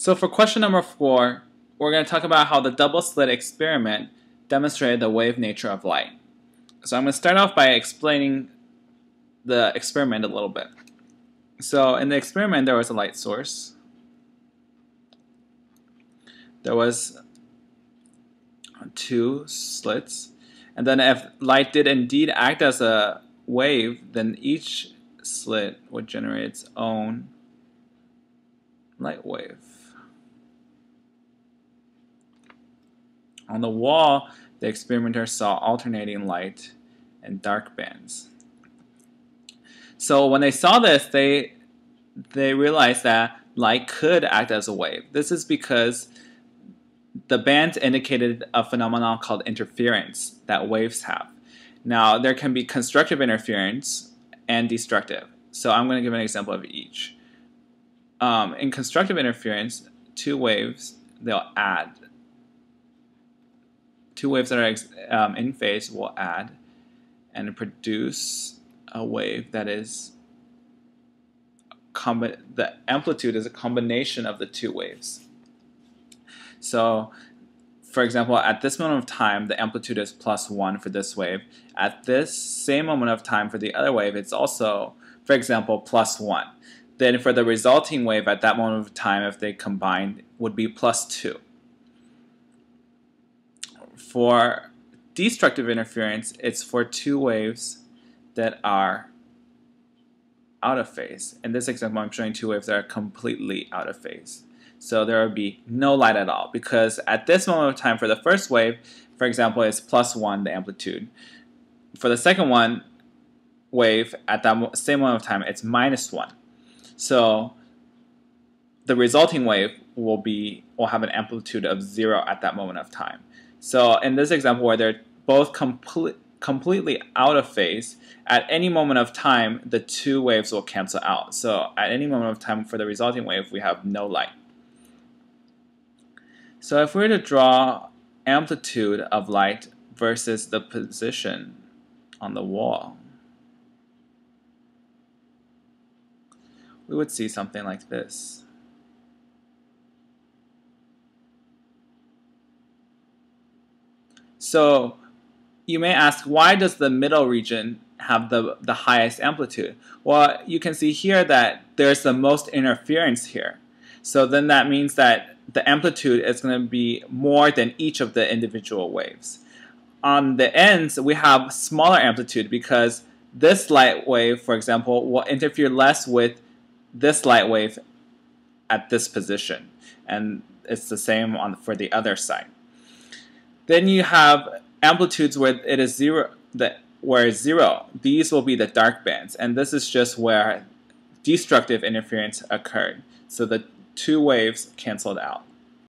So for question number 4, we're going to talk about how the double slit experiment demonstrated the wave nature of light. So I'm going to start off by explaining the experiment a little bit. So in the experiment, there was a light source. There was 2 slits. And then if light did indeed act as a wave, then each slit would generate its own light wave. On the wall, the experimenter saw alternating light and dark bands. So when they saw this, they realized that light could act as a wave. This is because the bands indicated a phenomenon called interference that waves have. Now, there can be constructive interference and destructive. So I'm going to give an example of each. In constructive interference, 2 waves, they'll add. 2 waves that are in phase will add and produce a wave that is the amplitude is a combination of the 2 waves. So, for example, at this moment of time, the amplitude is +1 for this wave. At this same moment of time for the other wave, it's also, for example, +1. Then for the resulting wave at that moment of time, if they combined, would be +2. For destructive interference, it's for 2 waves that are out of phase. In this example, I'm showing 2 waves that are completely out of phase. So there would be no light at all, because at this moment of time for the first wave, for example, it's +1, the amplitude. For the second wave, at that same moment of time, it's -1. So the resulting wave will have an amplitude of 0 at that moment of time. So in this example where they're both completely out of phase, at any moment of time, the 2 waves will cancel out. So at any moment of time for the resulting wave, we have no light. So if we were to draw amplitude of light versus the position on the wall, we would see something like this. So you may ask, why does the middle region have the highest amplitude? Well, you can see here that there's the most interference here. So then that means that the amplitude is going to be more than each of the individual waves. On the ends, we have smaller amplitude because this light wave, for example, will interfere less with this light wave at this position. And it's the same for the other side. Then you have amplitudes where it is 0, where it's 0. These will be the dark bands, and this is just where destructive interference occurred. So the 2 waves canceled out.